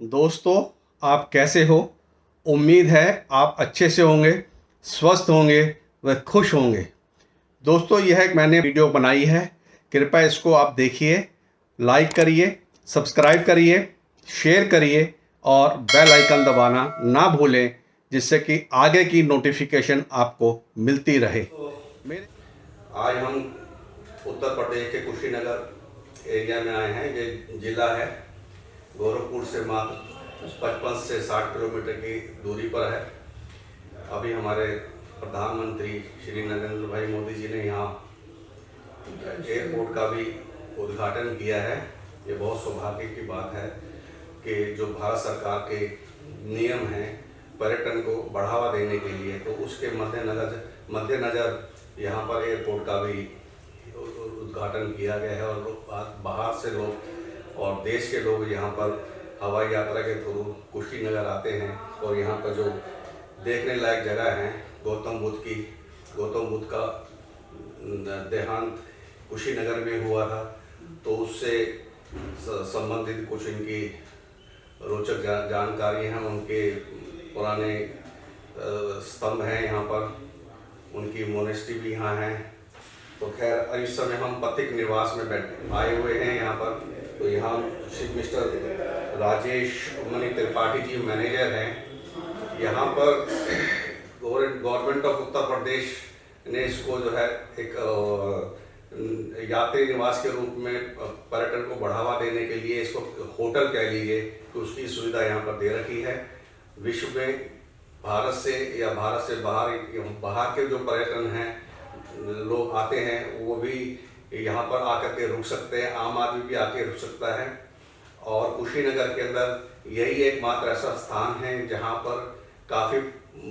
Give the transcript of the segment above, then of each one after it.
दोस्तों, आप कैसे हो? उम्मीद है आप अच्छे से होंगे, स्वस्थ होंगे व खुश होंगे। दोस्तों, यह एक मैंने वीडियो बनाई है, कृपया इसको आप देखिए, लाइक करिए, सब्सक्राइब करिए, शेयर करिए और बेल आइकन दबाना ना भूलें, जिससे कि आगे की नोटिफिकेशन आपको मिलती रहे। आज हम उत्तर प्रदेश के कुशीनगर एरिया में आए हैं। ये जिला है, गोरखपुर से मात्र 55 से 60 किलोमीटर की दूरी पर है। अभी हमारे प्रधानमंत्री श्री नरेंद्र भाई मोदी जी ने यहाँ एयरपोर्ट का भी उद्घाटन किया है। ये बहुत सौभाग्य की बात है कि जो भारत सरकार के नियम हैं पर्यटन को बढ़ावा देने के लिए, तो उसके मद्देनज़र यहाँ पर एयरपोर्ट का भी उद्घाटन किया गया है और बाहर से लोग और देश के लोग यहाँ पर हवाई यात्रा के थ्रू कुशीनगर आते हैं। और यहाँ पर जो देखने लायक जगह हैं, गौतम बुद्ध का देहांत कुशीनगर में हुआ था, तो उससे संबंधित कुछ इनकी रोचक जानकारी हैं। उनके पुराने स्तंभ हैं यहाँ पर, उनकी मोनेस्ट्री भी यहाँ है। तो खैर, इस समय हम पथिक निवास में आए हुए हैं यहाँ पर। तो यहाँ मिस्टर राजेश मणि त्रिपाठी जी मैनेजर हैं यहाँ पर। गवर्नमेंट ऑफ उत्तर प्रदेश ने इसको जो है एक यात्री निवास के रूप में पर्यटन को बढ़ावा देने के लिए, इसको होटल कह लीजिए, तो उसकी सुविधा यहाँ पर दे रखी है। विश्व में भारत से या भारत से बाहर के जो पर्यटन हैं, लोग आते हैं, वो भी यहाँ पर आकर के रुक सकते हैं, आम आदमी भी आके रुक सकता है। और कुशीनगर के अंदर यही एकमात्र ऐसा स्थान है जहाँ पर काफ़ी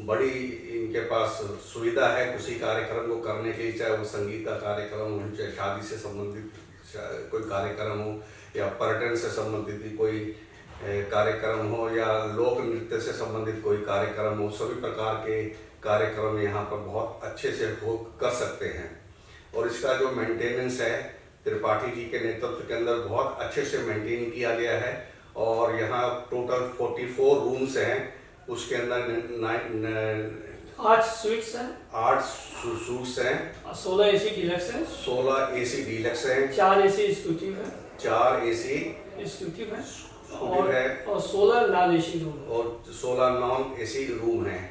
बड़ी इनके पास सुविधा है किसी कार्यक्रम को करने के लिए, चाहे वो संगीत का कार्यक्रम हो, चाहे शादी से संबंधित कोई कार्यक्रम हो, या पर्यटन से संबंधित कोई कार्यक्रम हो, या लोक नृत्य से संबंधित कोई कार्यक्रम हो। सभी प्रकार के कार्यक्रम यहाँ पर बहुत अच्छे से कर सकते हैं। और इसका जो मेंटेनेंस है, त्रिपाठी जी के नेतृत्व के अंदर बहुत अच्छे से मेंटेन किया गया है। और यहाँ टोटल 44 रूम्स हैं, उसके अंदर 8 स्वीट्स हैं, 8 सूट्स हैं, 16 एसी डीलक्स हैं, 16 एसी डीलक्स हैं, 4 एसी एग्जीक्यूटिव हैं, 4 एसी एग्जीक्यूटिव हैं और 16 नॉन एसी रूम और 16 नॉन एसी रूम हैं।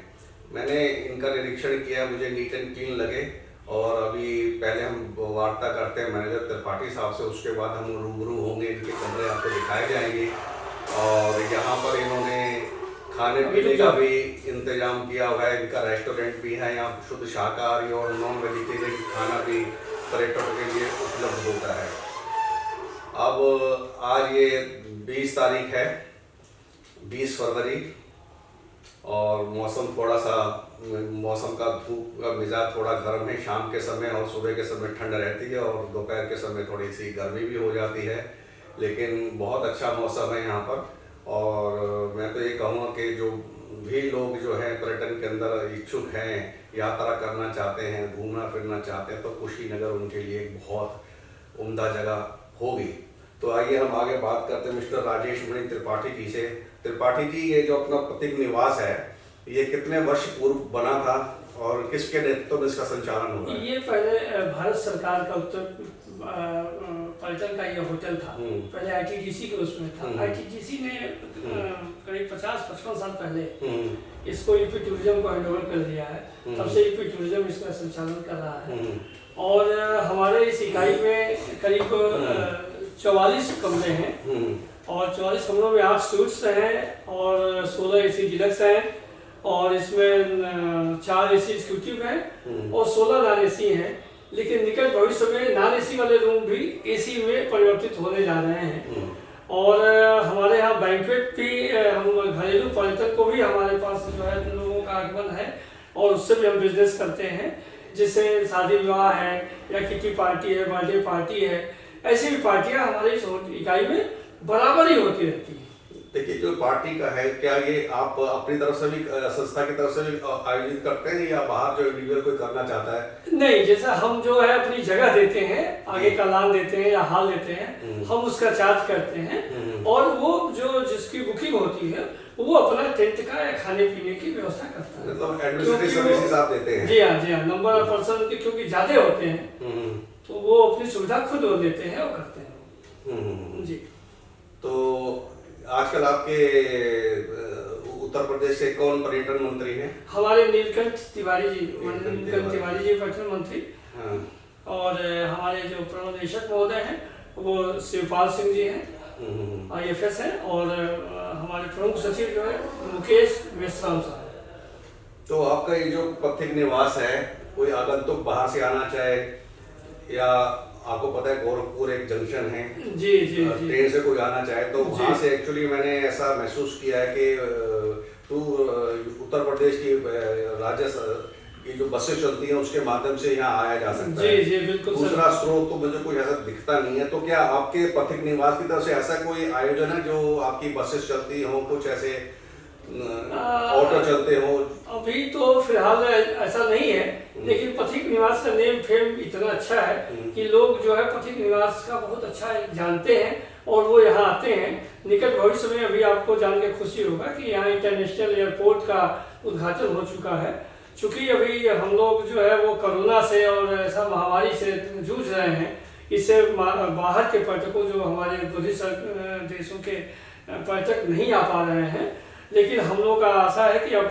मैंने इनका निरीक्षण किया, मुझे नीट एंड क्लीन लगे। और अभी पहले हम वार्ता करते हैं मैनेजर त्रिपाठी साहब से, उसके बाद हम रूबरू होंगे, इनके कमरे आपको दिखाए जाएंगे। और यहाँ पर इन्होंने खाने पीने का भी इंतजाम किया हुआ है। इनका रेस्टोरेंट भी है, यहाँ शुद्ध शाकाहारी और नॉन वेजिटेरियन खाना भी पर्यटकों के लिए उपलब्ध होता है। अब आज ये 20 तारीख है, 20 फरवरी, और मौसम का धूप का मिजाज थोड़ा गर्म है शाम के समय, और सुबह के समय ठंड रहती है, और दोपहर के समय थोड़ी सी गर्मी भी हो जाती है। लेकिन बहुत अच्छा मौसम है यहाँ पर। और मैं तो ये कहूँगा कि जो भी लोग जो हैं पर्यटन के अंदर इच्छुक हैं, यात्रा करना चाहते हैं, घूमना फिरना चाहते हैं, तो कुशीनगर उनके लिए एक बहुत उम्दा जगह होगी। तो आइए हम आगे बात करते हैं मिस्टर राजेश मणि त्रिपाठी जी से। त्रिपाठी जी, ये जो अपना पथिक निवास है, ये कितने वर्ष पूर्व बना था और किसके नेतृत्व में इसका संचालन हो रहा है? ये पहले भारत सरकार का उत्तर पर्यटन का ये होटल था। पहले आईटीजीसी के उसमें था। आईटीजीसी ने करीब 50-55 साल पहले इसको यूपी टूरिज्म को हैंडओवर कर दिया है। तब से यूपी टूरिज्म इसका संचालन कर रहा है। और हमारे इस इकाई में करीब 44 कमरे हैं, और 44 कमरों में 8 सूट्स हैं और 16 एसी डीलक्स हैं, और इसमें 4 एसी एग्जीक्यूटिव हैं और 16 नॉन एसी हैं। लेकिन निकट भविष्य में नॉन एसी वाले रूम भी एसी में परिवर्तित होने जा रहे हैं। और हमारे यहाँ बैंक्वेट भी, हम घरेलू पर्यटन को भी हमारे पास जो है लोगों का आगमन है, और उससे भी हम बिजनेस करते हैं। जिससे शादी विवाह है, या किटी पार्टी है, बर्थडे पार्टी है, ऐसी भी पार्टियाँ हमारी इकाई में बराबर ही होती रहती है। देखिए, जो पार्टी का है, क्या ये आप अपनी तरफ से भी संस्था की तरफ से भी आयोजित करते हैं, या बाहर जो इंडिविजुअल कोई करना चाहता है? नहीं, जैसा हम जो है अपनी जगह देते हैं, आगे का लान देते हैं या हाल देते हैं, हम उसका चार्ज करते हैं, और वो जो जिसकी बुकिंग होती है वो अपना टेंट का या खाने पीने की व्यवस्था करता है। मतलब एडमिनिस्ट्रेटिव सर्विसेज आप देते हैं? जी हाँ, नंबर ऑफ पर्सन क्योंकि ज्यादा होते हैं तो वो अपनी सुविधा खुद वो देते हैं और करते हैं। जी। तो आजकल आपके उत्तर प्रदेश से कौन पर्यटन मंत्री हैं? हमारे नीलकंठ तिवारी जी, पर्यटन मंत्री। हाँ। और हमारे जो प्रबंधक महोदय हैं वो शिवपाल सिंह जी हैं, IFS हैं, और हमारे प्रमुख सचिव जो है मुकेश मेश्राम साहब। तो आपका ये जो पथिक निवास है, कोई आगंतुक बाहर से आना चाहे, या आपको पता है गोरखपुर एक जंक्शन है, जी जी जी, ट्रेन से कोई आना चाहे तो वहाँ से एक्चुअली मैंने ऐसा महसूस किया है कि उत्तर प्रदेश की राज्य की जो बसें चलती हैं उसके माध्यम से यहाँ आया जा सकता है। जी जी बिल्कुल। दूसरा स्रोत तो मुझे कुछ ऐसा दिखता नहीं है, तो क्या आपके पथिक निवास की तरफ से ऐसा कोई आयोजन है जो आपकी बसेस चलती हो, कुछ ऐसे ऑटो चलते हो? अभी तो फिलहाल ऐसा नहीं है, लेकिन पथिक निवास का नेम फेम इतना अच्छा है कि लोग जो है पथिक निवास का बहुत अच्छा जानते हैं और वो यहाँ आते हैं। निकट भविष्य में अभी आपको जान के खुशी होगा कि यहाँ इंटरनेशनल एयरपोर्ट का उद्घाटन हो चुका है। चूंकि अभी हम लोग जो है वो कोरोना से और ऐसा महामारी से जूझ रहे हैं, इससे बाहर के पर्यटकों जो हमारे बुद्धिस्ट देशों के पर्यटक नहीं आ पा रहे हैं, लेकिन हम लोग का आशा है कि अब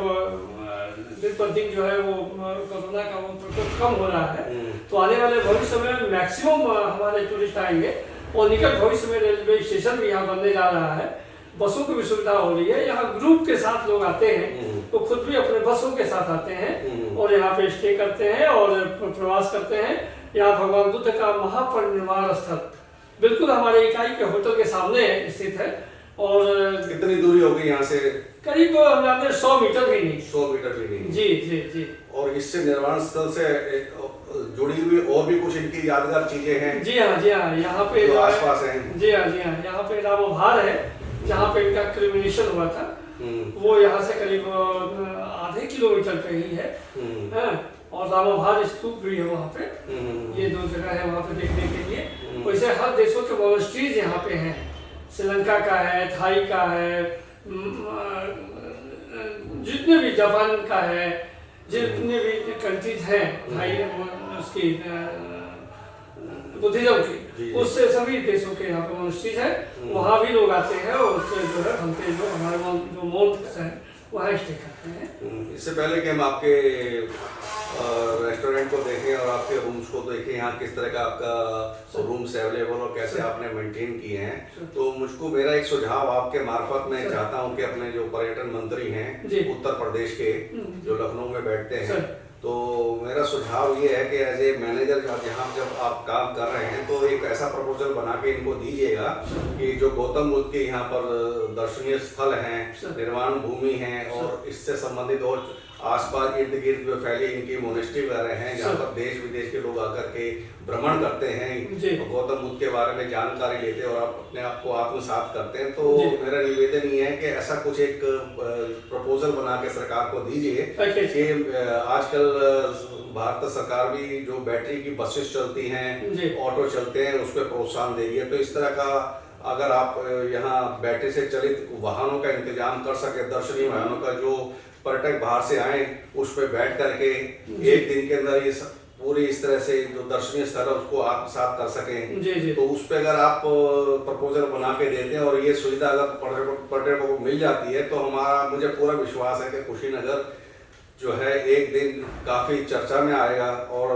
दिन पर दिन जो है वो कोरोना का वो प्रकोप कम हो रहा है, तो आने वाले भविष्य में मैक्सिमम हमारे टूरिस्ट आएंगे। और निकट भविष्य में रेलवे स्टेशन भी यहाँ बनने जा रहा है, बसों की भी सुविधा हो रही है। यहाँ ग्रुप के साथ लोग आते हैं तो खुद भी अपने बसों के साथ आते हैं और यहाँ पे स्टे करते हैं और प्रवास करते हैं। यहाँ भगवान बुद्ध का महापरिनिर्वाण स्थल बिल्कुल हमारे इकाई के होटल के सामने स्थित है। और कितनी दूरी होगी यहाँ से? करीब 100 मीटर भी नहीं। 100 मीटर भी नहीं? जी जी जी। और इससे निर्वाण स्थल से जुड़ी हुई और भी कुछ इनकी यादगार चीजें हैं? जी हाँ, यहाँ पे जो आसपास हैं। जी हाँ, यहाँ पे रामभार है जहाँ पे इनका क्रिमिनेशन हुआ था, वो यहाँ से करीब आधे किलोमीटर पे ही है। और रामभार स्तूप भी है वहाँ पे। ये दो जगह है वहाँ पे देखने के लिए। वैसे हर देशों के मॉनेस्ट्रीज यहाँ पे हैं, श्रीलंका का है, थाई का है, जितने भी जापान का है, जितने भी कंट्रीज हैं थाई उसकी बुद्धिज्म की, उससे सभी देशों के यहाँ पे मॉनेस्ट्रीज है, वहाँ भी लोग आते हैं और उससे जो है हमसे जो हमारे जो मोन्क्स हैं वहाँ स्टे करते हैं। इससे पहले कि हम आपके रेस्टोरेंट को देखें और आपके रूम्स को देखें, यहाँ किस तरह का आपका रूम्स अवेलेबल और कैसे आपने मेंटेन किए हैं, तो मुझको मेरा एक सुझाव आपके मार्फत मैं चाहता हूँ कि अपने जो पर्यटन मंत्री हैं उत्तर प्रदेश के, जो लखनऊ में बैठते हैं, तो मेरा सुझाव ये है कि एज ए मैनेजर यहाँ जब आप काम कर रहे हैं तो एक ऐसा प्रपोजल बना के इनको दीजिएगा कि जो गौतम बुद्ध के यहाँ पर दर्शनीय स्थल हैं, निर्वाण भूमि हैं और इससे संबंधित और आसपास इर्द गिर्द में फैले इनकी मोनेस्ट्री वगैरह हैं जहाँ पर देश विदेश के लोग आकर के भ्रमण करते हैं, गौतम बुद्ध के बारे में जानकारी लेते हैं और आप अपने आप को आत्मसात करते हैं। तो मेरा निवेदन ये है कि ऐसा कुछ एक प्रपोजल बना के सरकार को दीजिए कि आजकल भारत सरकार भी जो बैटरी की बसेस चलती हैं, ऑटो चलते हैं, उस पर प्रोत्साहन दे रही है। तो इस तरह का अगर आप यहाँ बैटरी से चलित वाहनों का इंतजाम कर सके, दर्शनीय वाहनों का, जो पर्यटक बाहर से आए उस पर बैठ करके एक दिन के अंदर ये पूरी इस तरह से जो दर्शनीय स्थल है उसको आत्मसात कर सकें, तो उस पर अगर आप प्रपोजल बना के देते हैं और ये सुविधा अगर पर्यटकों को मिल जाती है तो मुझे पूरा विश्वास है कि कुशीनगर जो है एक दिन काफी चर्चा में आएगा और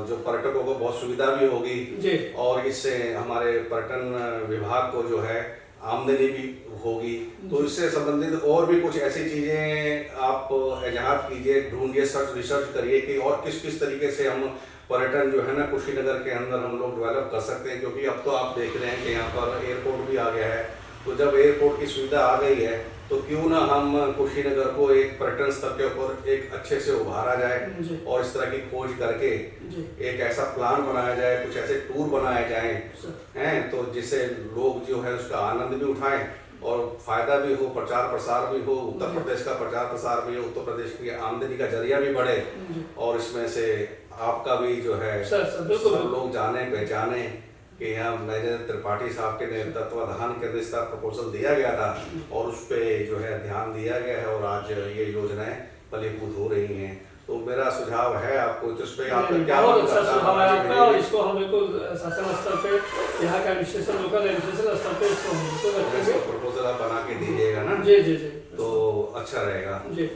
जो पर्यटकों को बहुत सुविधा भी होगी और इससे हमारे पर्यटन विभाग को जो है आमदनी भी होगी। तो इससे संबंधित और भी कुछ ऐसी चीजें आप इजाहत कीजिए, ढूंढिए, रिसर्च करिए कि और किस किस तरीके से हम पर्यटन जो है ना कुशीनगर के अंदर हम लोग डेवलप कर सकते हैं, क्योंकि अब तो आप देख रहे हैं कि यहाँ पर एयरपोर्ट भी आ गया है। तो जब एयरपोर्ट की सुविधा आ गई है तो क्यों ना हम कुशीनगर को एक पर्यटन स्तर के ऊपर एक अच्छे से उभारा जाए और इस तरह की खोज करके एक ऐसा प्लान बनाया जाए, कुछ ऐसे टूर बनाए जाएं हैं, तो जिससे लोग जो है उसका आनंद भी उठाएं और फायदा भी हो, प्रचार प्रसार भी हो, उत्तर प्रदेश का प्रचार प्रसार भी हो, उत्तर प्रदेश की आमदनी का जरिया भी बढ़े और इसमें से आपका भी जो है बिल्कुल सब लोग जाने पहचाने कि यहाँ नरेंद्र त्रिपाठी साहब के तत्वाधान के अंदर इस तरह प्रपोजल दिया गया था और उस पर जो है ध्यान दिया गया है और आज ये योजनाएं फलीभूत हो रही हैं। तो मेरा सुझाव है आपको, जिस पे आपका क्या बहुत अच्छा सुझाव है आपका और इसको हम बिल्कुल शासन स्तर पे, यहाँ का एडमिनिस्ट्रेशन, लोकल एडमिनिस्ट्रेशन स्तर पे इसको हम बिल्कुल रखेंगे। प्रपोजल आप बना के दीजिएगा ना? जी जी जी, तो अच्छा रहेगा जी।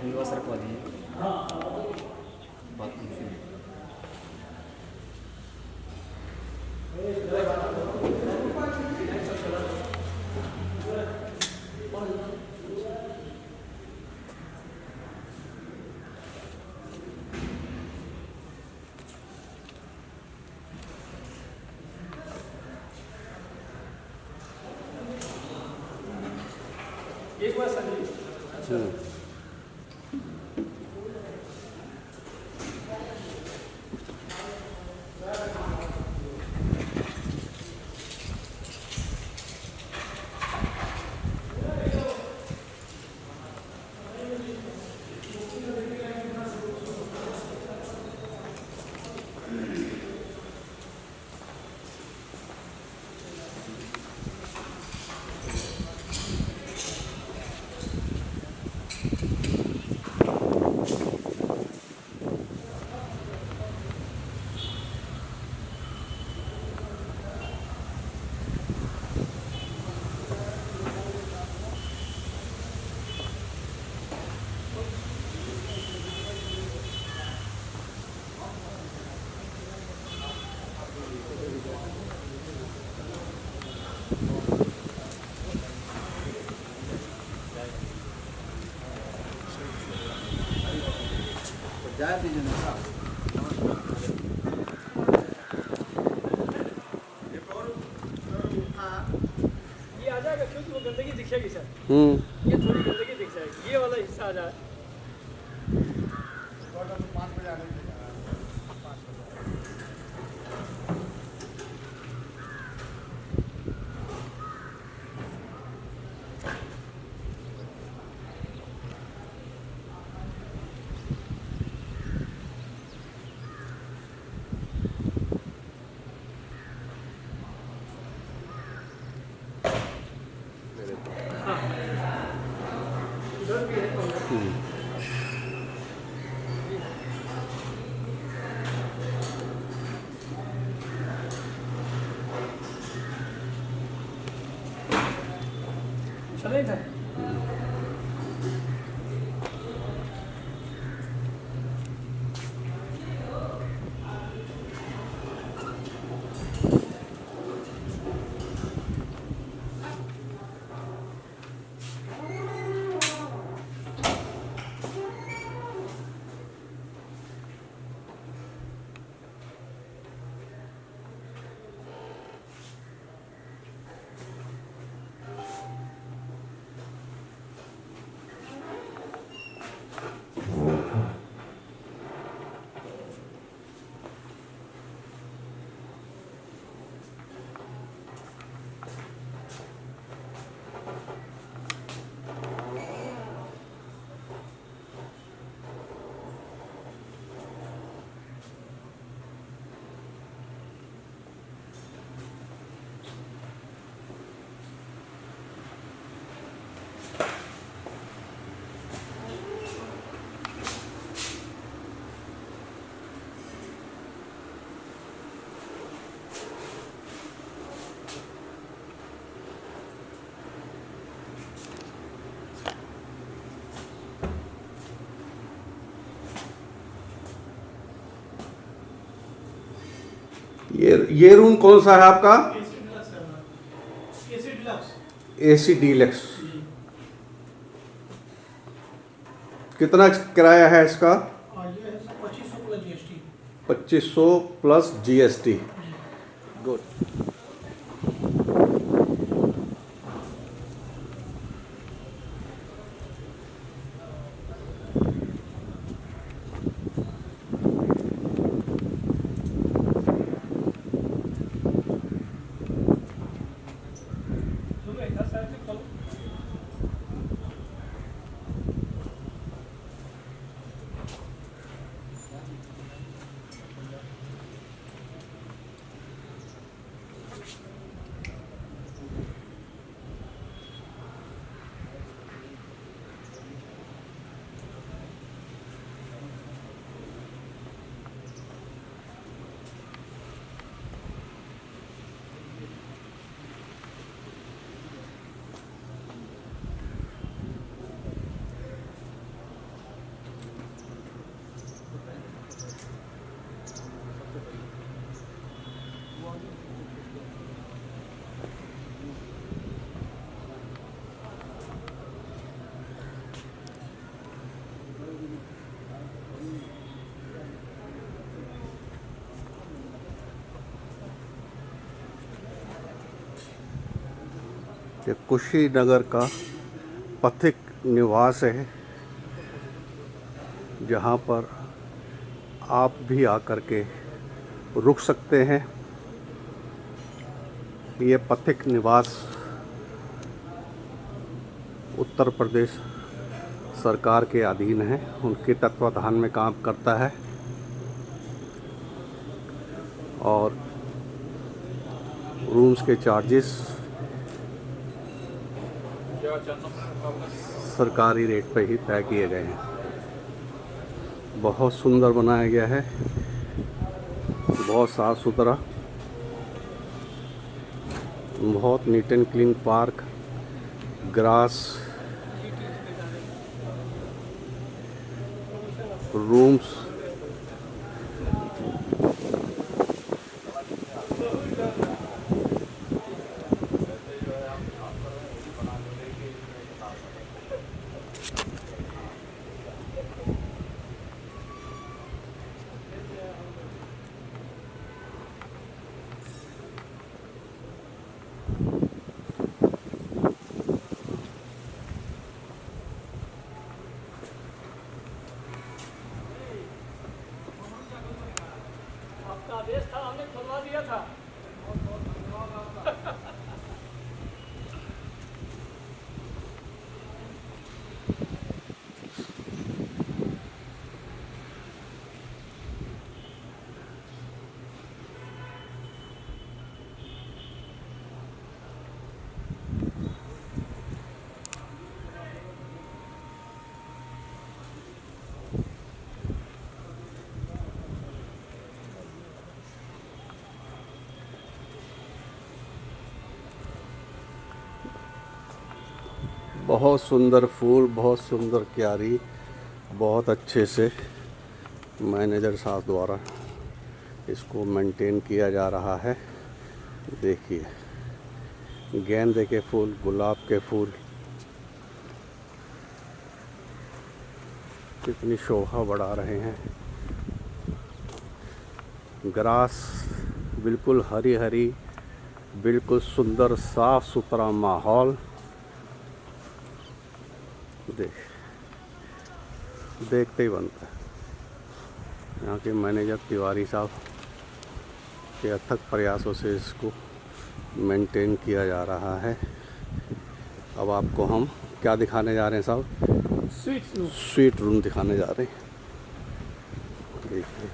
हिंदुआ सर को दीजिए। बात सुनिए। एक बार सर जाए दीजिए ना। ये आ जाएगा क्योंकि वो गंदगी दिखेगी सर, हम्म। ये थोड़ी गंदगी दिख जाएगी, ये वाला हिस्सा आ जाए। इधर भी है कमरा। चले इधर। ये रूम कौन सा है आपका? एसी डिलक्स है हमारा। AC deluxe. AC deluxe. कितना किराया है इसका? और ये है 2500 plus GST. 2500 plus GST. Good. तुम इधर साइड से खोलो। ये कुशीनगर का पथिक निवास है, जहाँ पर आप भी आकर के रुक सकते हैं। ये पथिक निवास उत्तर प्रदेश सरकार के अधीन है, उनके तत्वाधान में काम करता है और रूम्स के चार्जेस सरकारी रेट पे ही तय किए गए हैं। बहुत सुंदर बनाया गया है, बहुत साफ़ सुथरा, बहुत neat and clean park, grass, rooms, बहुत सुंदर फूल, बहुत सुंदर क्यारी, बहुत अच्छे से मैनेजर साहब द्वारा इसको मेंटेन किया जा रहा है। देखिए, गेंदे के फूल, गुलाब के फूल कितनी शोभा बढ़ा रहे हैं। ग्रास बिल्कुल हरी हरी, बिल्कुल सुंदर साफ सुथरा माहौल। देखते ही बनता है। यहाँ के मैनेजर तिवारी साहब के अथक प्रयासों से इसको मेंटेन किया जा रहा है। अब आपको हम क्या दिखाने जा रहे हैं साहब? स्वीट रूम दिखाने जा रहे हैं। देखिए,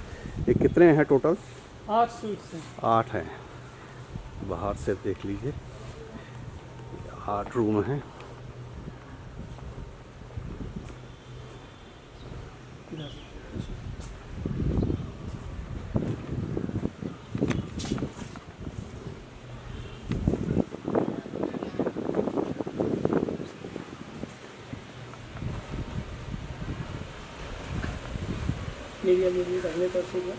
ये कितने हैं टोटल? 8 स्वीट्स हैं। 8 हैं। बाहर से देख लीजिए, 8 रूम हैं। मीडिया पहले तो ठीक है।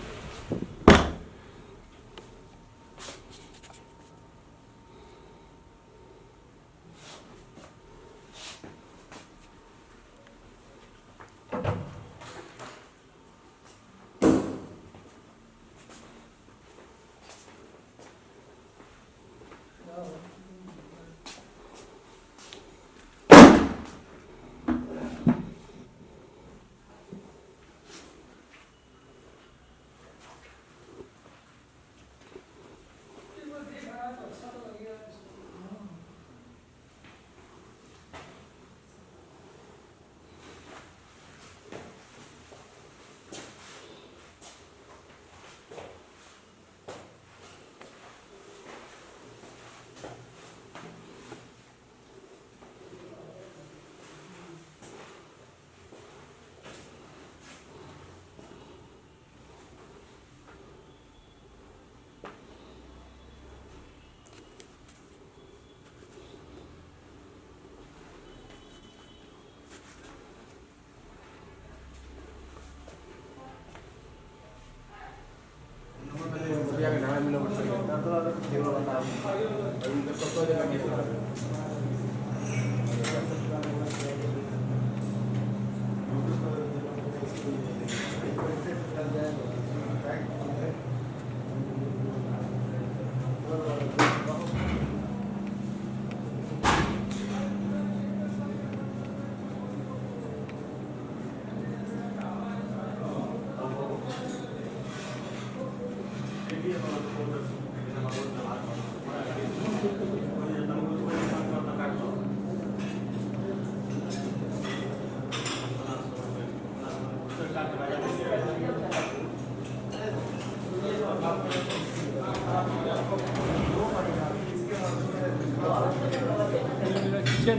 किचन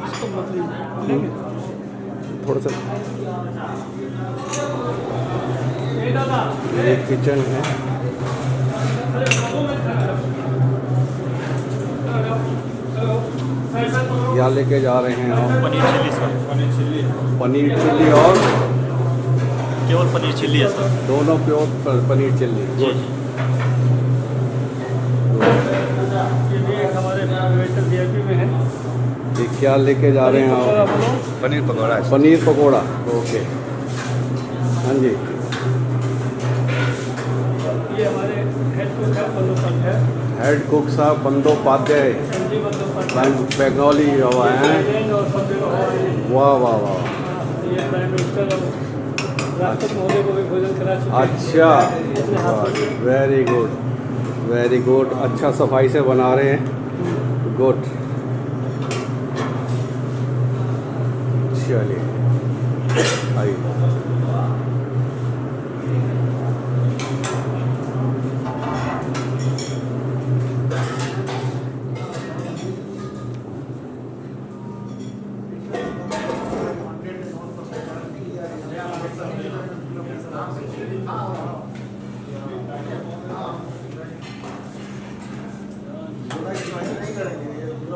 इसको मतलब थोड़ा सा ये किचन है। यहाँ लेके जा रहे हैं हम paneer chilli sir. Paneer chilli और केवल पनीर चिल्ली है सर। दोनों प्योर पनीर चिल्ली। जी ये भी एक हमारे वेटर वीआईपी में है। ये क्या लेके जा रहे हैं आप? पनीर पकौड़ा है। पनीर पकोड़ा। ओके, हाँ जी। ये हमारे हेड कुक है बंदोपाध्याय। हेड कुक साहब बंदोपाध्याय संजीव बंदोपाध्याय बेंगोली हवा है। और सब जगह वाह वाह वाह। ये प्राइम मिनिस्टर और राष्ट्रपति महोदय को भी भोजन करा चुके हैं। अच्छा, वेरी गुड वेरी गुड। अच्छा सफाई से बना रहे हैं। गुड। चलिए आइए।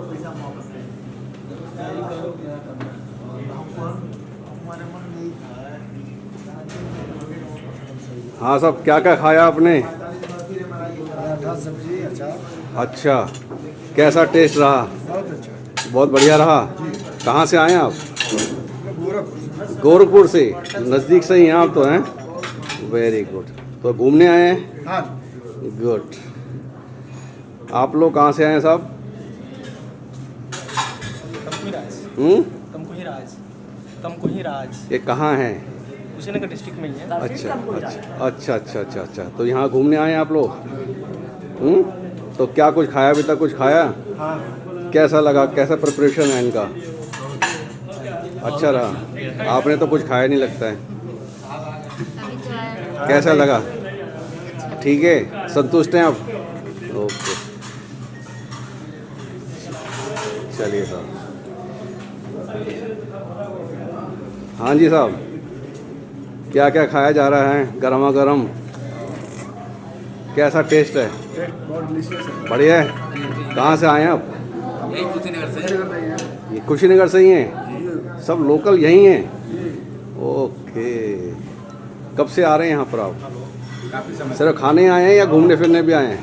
पैसा वापस हाँ साहब, क्या क्या खाया आपने? पराठा, सब्जी, अचार। अच्छा, कैसा टेस्ट रहा? बहुत अच्छा। बहुत बढ़िया रहा। कहाँ से आए हैं आप? गोरखपुर। गोरखपुर से, नज़दीक से ही हैं आप तो, हैं? Very good. तो घूमने आए हैं? हाँ। गुड। आप लोग कहाँ से आए हैं साहब? तमकुहीराज ये कहाँ है? कुशीनगर डिस्ट्रिक्ट में ही है। अच्छा अच्छा अच्छा अच्छा अच्छा। तो यहाँ घूमने आए हैं आप लोग? तो क्या कुछ खाया अभी तक? कुछ खाया? हाँ। कैसा लगा? कैसा प्रिपरेशन है इनका? अच्छा रहा। आपने तो कुछ खाया नहीं लगता है। कैसा लगा? ठीक है, संतुष्ट हैं आप? ओके, चलिए साहब। हाँ जी साहब, क्या क्या खाया जा रहा है गरमा गरम? कैसा टेस्ट है? बहुत डिलीशियस है। बढ़िया है। कहाँ से आए हैं आप? यही कुशीनगर से। ये कुशीनगर से ही हैं? सब लोकल यहीं हैं? ओके। कब से आ रहे हैं यहाँ पर आप? काफी समय सिर्फ खाने आए हैं या घूमने फिरने भी आए हैं?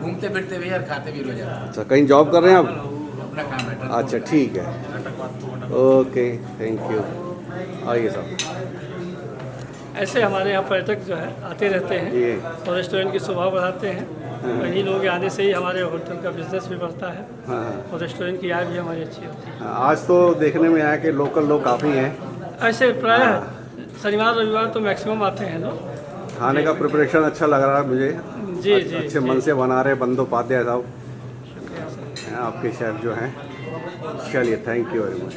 घूमते फिरते भी और खाते भी रोज अच्छा, कहीं जॉब कर रहे हैं आप? अपना काम है। अच्छा, ठीक है। Okay, thank you. आइए साहब। ऐसे हमारे यहाँ पर्यटक जो है आते रहते हैं जी। और रेस्टोरेंट की शोभा बढ़ाते हैं। और इन्हीं लोगों के आने से ही हमारे होटल का बिजनेस भी बढ़ता है हाँ हाँ। और रेस्टोरेंट की आय भी हमारी अच्छी होती है। आज तो देखने में आया कि लोकल लोग काफ़ी हैं। ऐसे प्रायः शनिवार रविवार तो मैक्सिमम आते हैं लोग। खाने का प्रिपरेशन अच्छा लग रहा है मुझे। जी जी अच्छे मन से बना रहे बंदोपाध्याय साहब, आपके शेफ जो हैं। चलिए, थैंक यू वेरी मच।